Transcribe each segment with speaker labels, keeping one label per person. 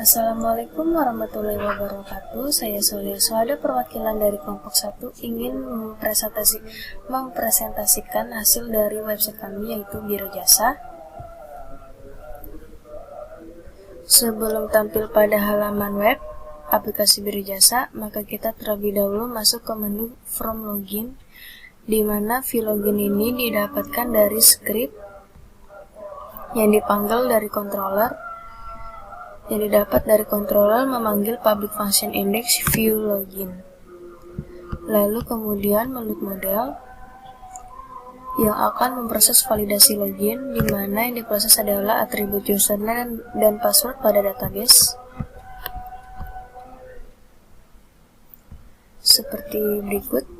Speaker 1: Assalamualaikum warahmatullahi wabarakatuh. Saya Soleh Suhada, perwakilan dari kelompok 1, ingin mempresentasikan hasil dari website kami, yaitu Biro Jasa. Sebelum tampil pada halaman web aplikasi Biro Jasa, maka kita terlebih dahulu masuk ke menu From Login, di mana view login ini didapatkan dari script yang dipanggil dari controller, yang didapat dari controller memanggil public function index view login. Lalu kemudian meload model yang akan memproses validasi login, di mana yang diproses adalah atribut username dan password pada database. Seperti berikut.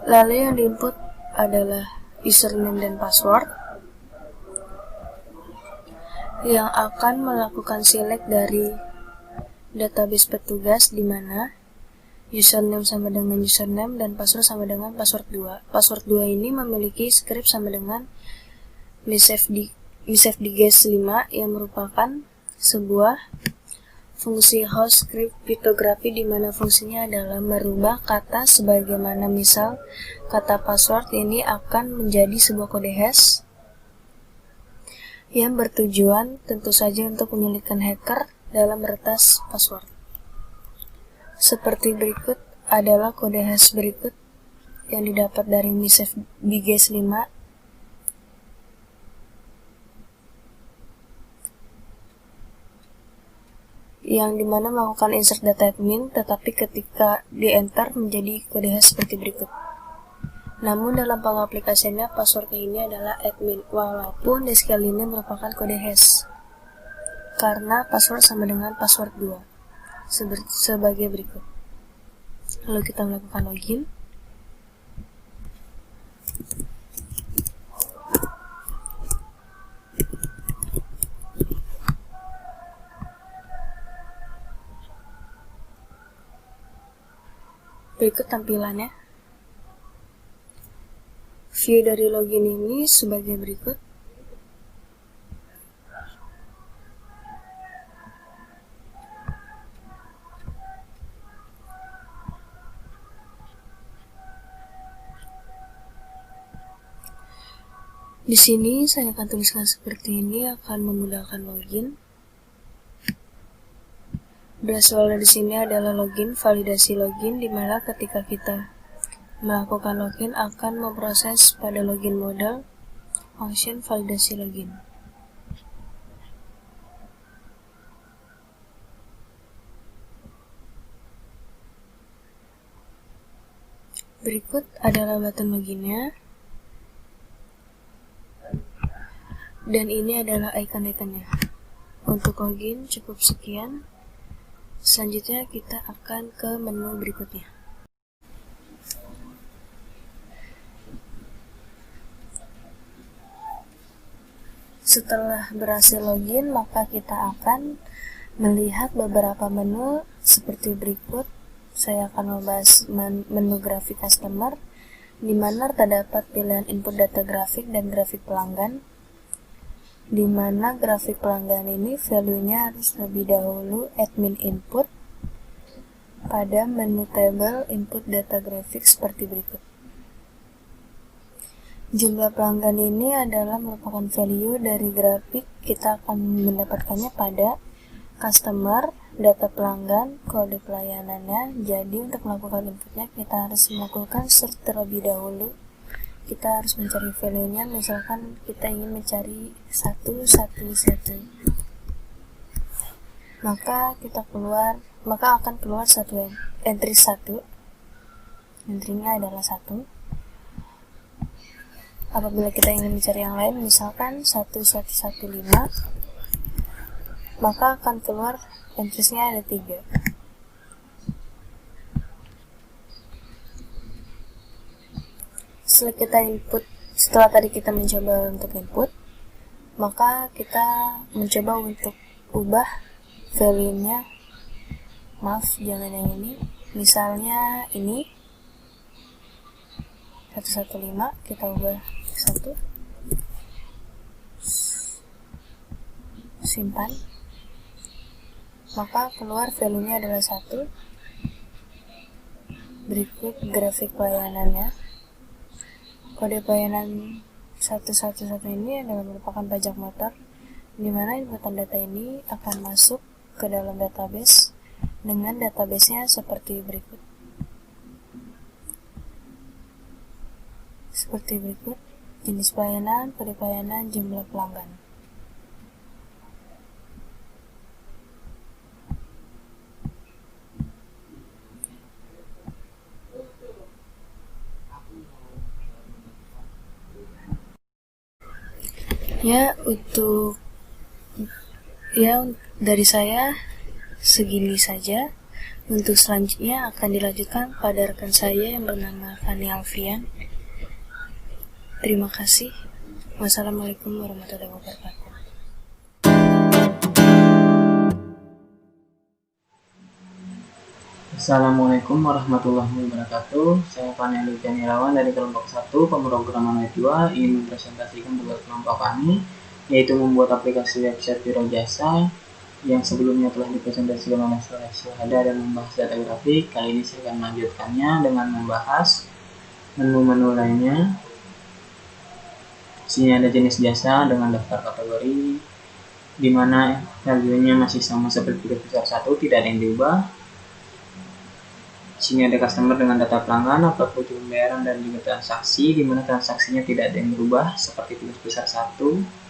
Speaker 1: Lalu yang diinput adalah username dan password, yang akan melakukan select dari database petugas, di mana username sama dengan username dan password sama dengan password 2. Password 2 ini memiliki script sama dengan misfdguess5 yang merupakan sebuah fungsi host script kriptografi, di mana fungsinya adalah merubah kata, sebagaimana misal kata password ini akan menjadi sebuah kode hash yang bertujuan tentu saja untuk menyulitkan hacker dalam meretas password. Seperti berikut adalah kode hash berikut yang didapat dari misfdguess5, yang dimana melakukan insert data admin, tetapi ketika di-enter menjadi kode hash seperti berikut. Namun dalam pengaplikasiannya password ini adalah admin, walaupun SQL ini merupakan kode hash, karena password sama dengan password 2, sebagai berikut. Lalu kita melakukan login. Berikut tampilannya. View dari login ini sebagai berikut. Di sini saya akan tuliskan seperti ini, akan memudahkan login. Berasal di sini adalah login, validasi login, di mana ketika kita melakukan login akan memproses pada login model function validasi login. Berikut adalah button loginnya, dan ini adalah icon-iconnya. Untuk login cukup sekian. Selanjutnya kita akan ke menu berikutnya. Setelah berhasil login, maka kita akan melihat beberapa menu seperti berikut. Saya akan membahas menu grafik customer, di mana terdapat pilihan input data grafik dan grafik pelanggan, di mana grafik pelanggan ini value-nya harus lebih dahulu admin input pada menu table input data grafik seperti berikut. Jumlah pelanggan ini adalah merupakan value dari grafik. Kita akan mendapatkannya pada customer, data pelanggan, kode pelayanannya. Jadi untuk melakukan inputnya kita harus melakukan search terlebih dahulu. Kita harus mencari value-nya, misalkan kita ingin mencari 111, maka akan keluar satu entry 1, entry-nya adalah 1. Apabila kita ingin mencari yang lain, misalkan 1115, maka akan keluar entries-nya ada 3. Setelah tadi kita mencoba untuk input, maka kita mencoba untuk ubah value-nya, maaf jangan yang ini, Misalnya ini 115, kita ubah 1, simpan, maka keluar value-nya adalah 1. Berikut grafik pelayanannya. Kode pelayanan 111 ini adalah merupakan pajak motor, di mana inputan data ini akan masuk ke dalam database dengan database-nya seperti berikut. Jenis pelayanan, kode pelayanan, jumlah pelanggan. Dari saya segini saja. Untuk selanjutnya akan dilanjutkan pada rekan saya yang bernama Fani Alfian. Terima kasih. Wassalamualaikum warahmatullahi wabarakatuh.
Speaker 2: Assalamualaikum warahmatullahi wabarakatuh. Saya Fani Alfian dari kelompok 1 pemrograman web 2 ingin mempresentasikan tugas kelompok kami, yaitu membuat aplikasi website Biro Jasa yang sebelumnya telah dipresentasikan oleh Saudara Syuhada dan membahas data grafik. Kali ini saya akan melanjutkannya dengan membahas menu-menu lainnya. Di sini ada jenis jasa dengan daftar kategori, di mana value-nya masih sama seperti besar 1, tidak ada yang diubah. Di sini ada customer dengan data pelanggan, upload pembayaran dan juga transaksi, di mana transaksinya tidak ada yang berubah seperti tugas besar 1.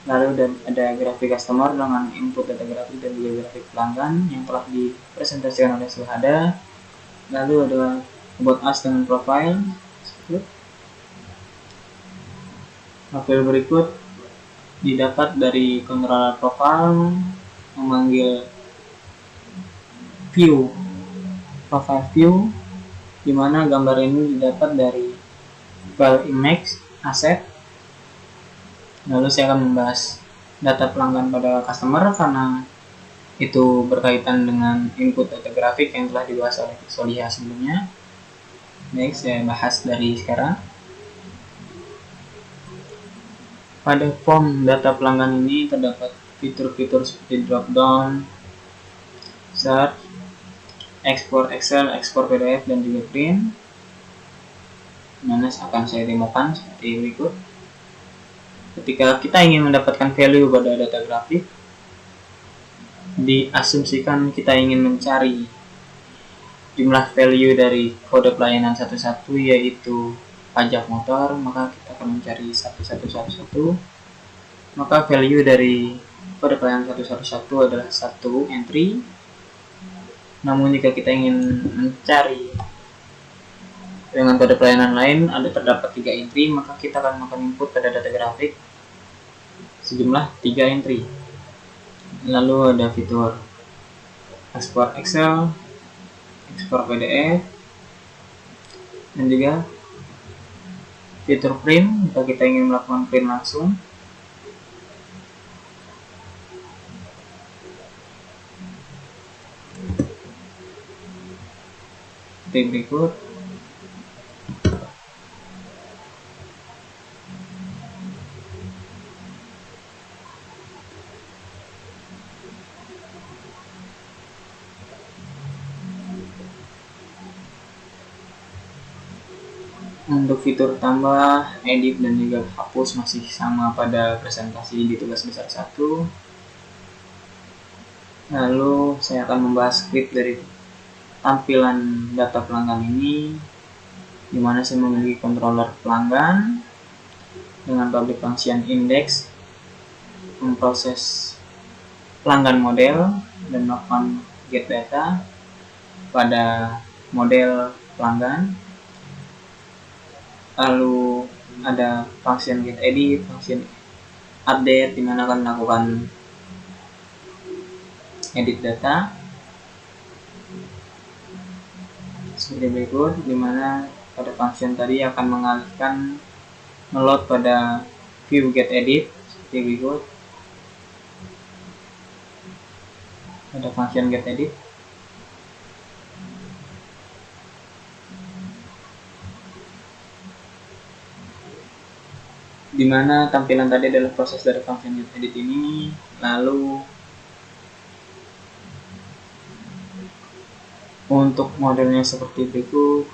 Speaker 2: Lalu ada grafik customer dengan input data grafik dan juga grafik pelanggan yang telah dipresentasikan oleh Syuhada. Lalu ada about us dengan profile. Profil berikut didapat dari controller profile memanggil view, profile view, di mana gambar ini didapat dari file image asset. Lalu saya akan membahas data pelanggan pada customer karena itu berkaitan dengan input data grafik yang telah dibahas oleh Soliha sebelumnya. Baik, saya bahas dari sekarang. Pada form data pelanggan ini terdapat fitur-fitur seperti drop down, search, ekspor Excel, ekspor PDF, dan juga print. Mana akan saya demokan seperti berikut. Ketika kita ingin mendapatkan value pada data grafik, diasumsikan kita ingin mencari jumlah value dari kode pelayanan 11 yaitu pajak motor, maka kita akan mencari 1111. Maka value dari kode pelayanan 111 adalah 1 entry. Namun jika kita ingin mencari dengan kode pelayanan lain terdapat 3 entry, maka kita akan melakukan input pada data grafik sejumlah 3 entry. Lalu ada fitur ekspor Excel, ekspor PDF, dan juga fitur print jika kita ingin melakukan print langsung. Seperti berikut. Untuk fitur tambah, edit, dan juga hapus masih sama pada presentasi di tugas besar 1. Lalu saya akan membahas script dari tampilan data pelanggan ini, di mana saya memiliki controller pelanggan dengan public function index, memproses pelanggan model dan melakukan get data pada model pelanggan. Lalu ada function get edit, function update, di mana akan melakukan edit data seperti berikut, di mana pada function tadi akan mengalihkan meload pada view get edit seperti berikut. Ada function get edit. dimana tampilan tadi adalah proses dari function edit ini. Lalu untuk modelnya seperti berikut.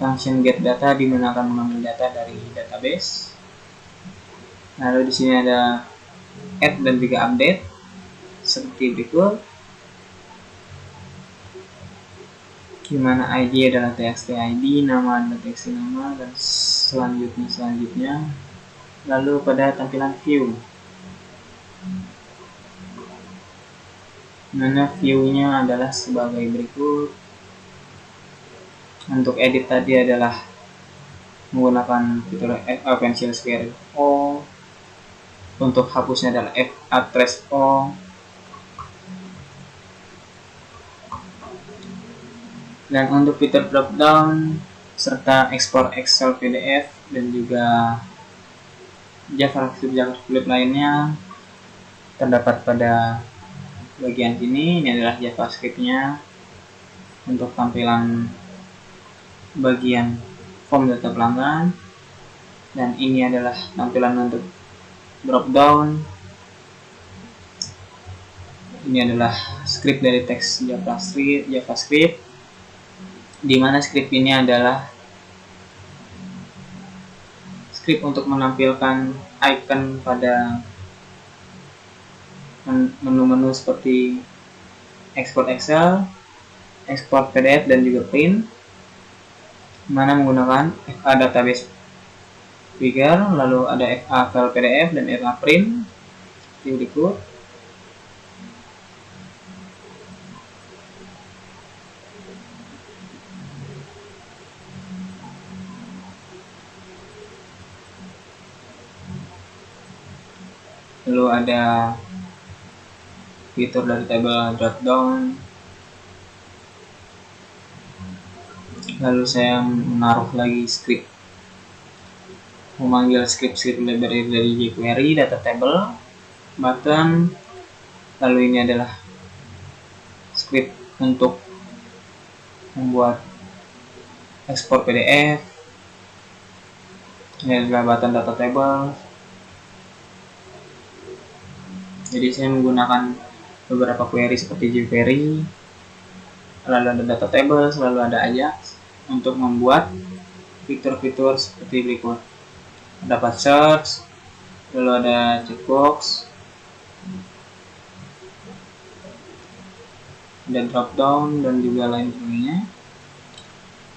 Speaker 2: Function get data dimana akan mengambil data dari database. Lalu di sini ada add dan juga update seperti berikut. Dimana ID adalah txt ID, nama adalah txt nama, dan selanjutnya. Lalu pada tampilan view, mana view-nya adalah sebagai berikut. Untuk edit tadi adalah menggunakan fitur pencil square O. Untuk hapusnya adalah trace O. Dan untuk fitur drop down serta ekspor Excel PDF dan juga JavaScript lainnya terdapat pada bagian sini. Ini adalah JavaScript-nya untuk tampilan bagian form data pelanggan, dan ini adalah tampilan untuk drop down. Ini adalah script dari teks JavaScript, di mana script ini adalah script untuk menampilkan icon pada menu-menu seperti export Excel, export PDF, dan juga print, mana menggunakan FA database figure, lalu ada FA file PDF dan FA print di berikut. Lalu ada fitur dari table dropdown. Lalu saya menaruh lagi script, memanggil script library dari jQuery, data table, button. Lalu ini adalah script untuk membuat ekspor PDF. Ini adalah button data table. Jadi saya menggunakan beberapa query seperti jQuery, lalu ada data table, selalu ada Ajax untuk membuat fitur-fitur seperti berikut. Dapat search, lalu ada checkbox, ada drop down, dan juga lain sebagainya.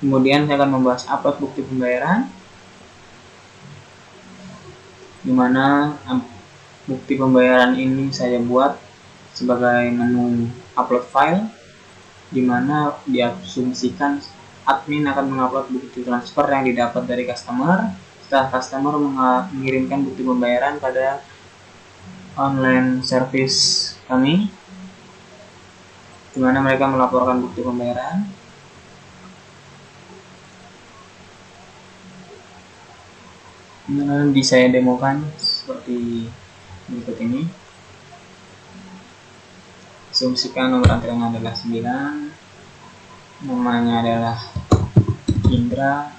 Speaker 2: Kemudian saya akan membahas upload bukti pembayaran, dimana bukti pembayaran ini saya buat sebagai menu upload file, dimana diasumsikan admin akan mengupload bukti transfer yang didapat dari customer setelah customer mengirimkan bukti pembayaran pada online service kami, dimana mereka melaporkan bukti pembayaran. Nanti saya demokan seperti berikut ini. Asumsikan nomor antrian adalah 9, namanya adalah Indra,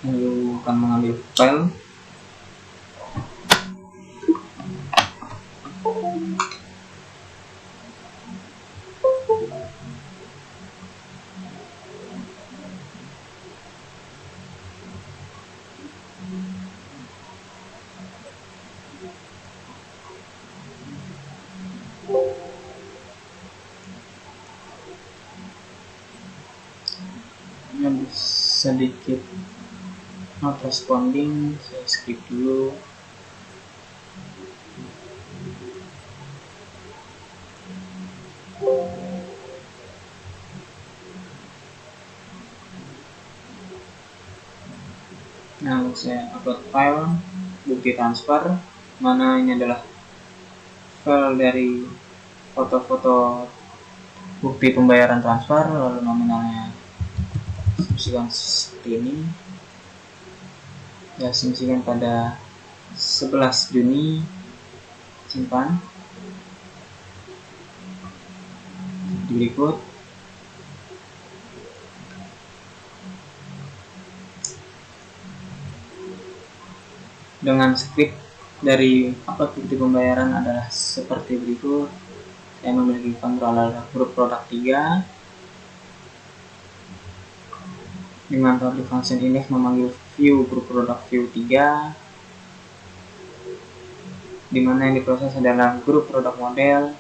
Speaker 2: lalu akan mengambil file. Sedikit not responding, saya skip dulu. Nah, saya upload file bukti transfer, mana ini adalah file dari foto-foto bukti pembayaran transfer, lalu nominalnya seperti ini. diasumsikan pada 11 Juni. Simpan berikut. Dengan skrip dari upload bukti pembayaran adalah seperti berikut. Saya memiliki controller grup produk 3 dengan public function index memanggil view grup produk view 3, dimana yang diproses adalah grup produk model.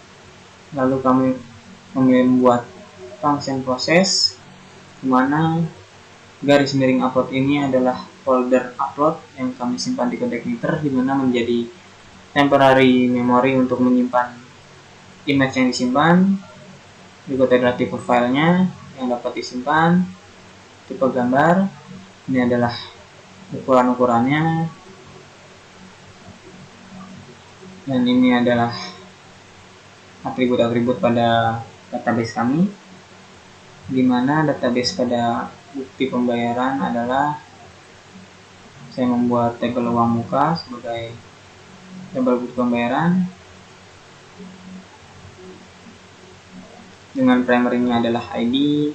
Speaker 2: Lalu kami membuat function proses, dimana garis miring upload ini adalah folder upload yang kami simpan di contact meter, dimana menjadi temporary memory untuk menyimpan image yang disimpan. Berikut adalah tipe filenya yang dapat disimpan, tipe gambar, ini adalah ukuran-ukurannya, dan ini adalah atribut-atribut pada database kami, dimana database pada bukti pembayaran adalah saya membuat tabel uang muka sebagai tabel bukti pembayaran dengan primary-nya adalah ID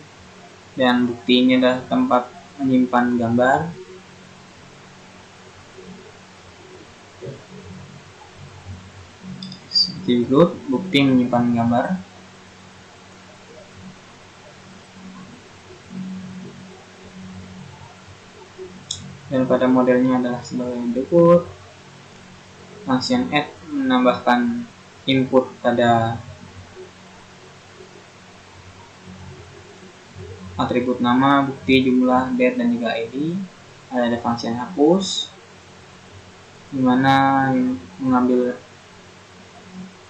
Speaker 2: dan bukti ini adalah tempat menyimpan gambar. Seperti berikut, bukti menyimpan gambar. Dan pada modelnya adalah sebagai berikut. Function add menambahkan input pada atribut nama, bukti, jumlah, date, dan juga ID. Ada function hapus, dimana mengambil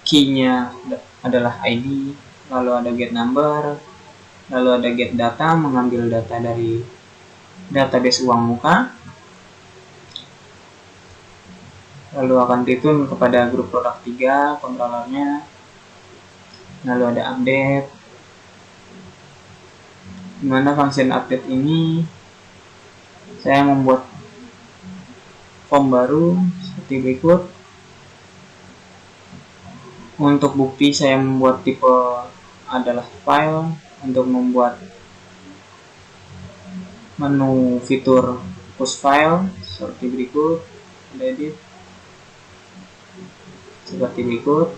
Speaker 2: key-nya adalah ID, lalu ada get number, lalu ada get data, mengambil data dari database uang muka, lalu akan ditune kepada grup produk 3 controllernya, lalu ada update, dimana function update ini saya membuat form baru seperti berikut. Untuk bukti saya membuat tipe adalah file. Untuk membuat menu fitur push file seperti berikut, edit seperti berikut,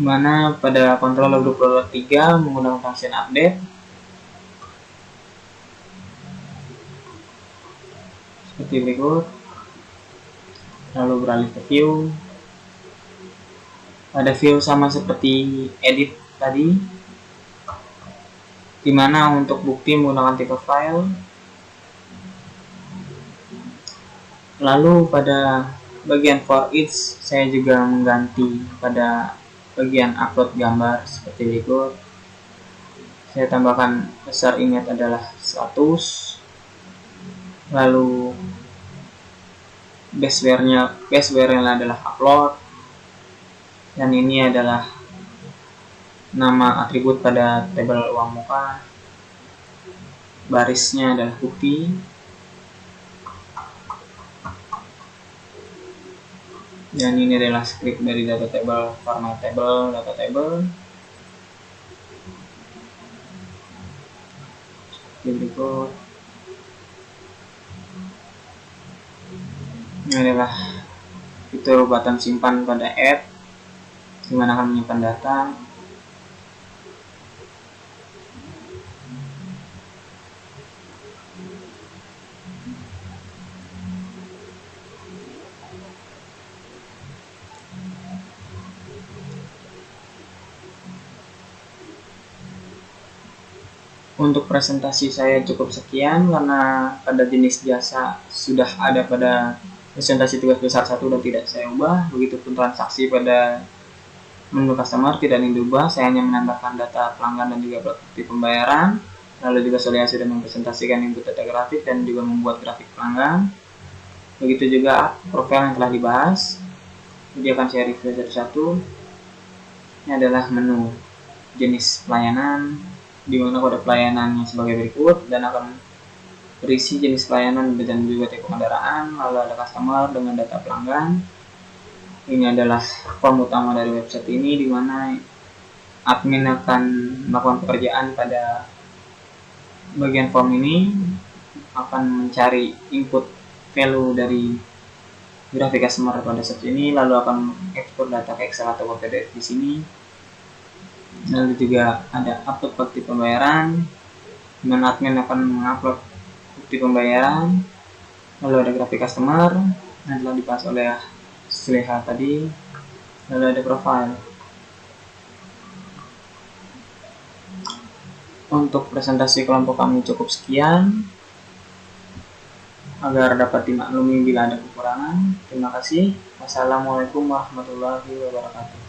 Speaker 2: dimana pada controller grup produk 3 menggunakan function update seperti berikut. Lalu beralih ke view. Pada view sama seperti edit tadi, dimana untuk bukti menggunakan tipe file. Lalu pada bagian for each saya juga mengganti pada bagian upload gambar seperti berikut. Saya tambahkan besar image adalah 100, lalu baseware-nya adalah upload, dan ini adalah nama atribut pada tabel uang muka, barisnya adalah bukti, dan ini adalah script dari data table, format table, data table seperti berikut. Ini adalah fitur button simpan pada add, dimana akan menyimpan data. Untuk presentasi saya cukup sekian, karena pada jenis jasa sudah ada pada presentasi tugas besar 1 dan tidak saya ubah. Begitupun transaksi pada menu customer tidak diubah, saya hanya menambahkan data pelanggan dan juga bukti pembayaran. Lalu juga saya sudah mempresentasikan input data grafik dan juga membuat grafik pelanggan. Begitu juga profil yang telah dibahas. Jadi akan saya review satu-satu. Ini adalah menu jenis pelayanan, di mana kode pelayanannya sebagai berikut dan akan berisi jenis pelayanan dan juga tipe kendaraan. Lalu ada customer dengan data pelanggan. Ini adalah form utama dari website ini, di mana admin akan melakukan pekerjaan pada bagian form ini, akan mencari input value dari grafik customer pada saat ini, lalu akan ekspor data ke Excel atau PDF di sini. Lalu juga ada upload bukti pembayaran, di mana admin akan mengupload bukti pembayaran. Lalu ada grafik customer yang telah dibahas oleh Sleha tadi. Lalu ada profile. Untuk presentasi kelompok kami cukup sekian, agar dapat dimaklumi bila ada kekurangan. Terima kasih. Wassalamualaikum warahmatullahi wabarakatuh.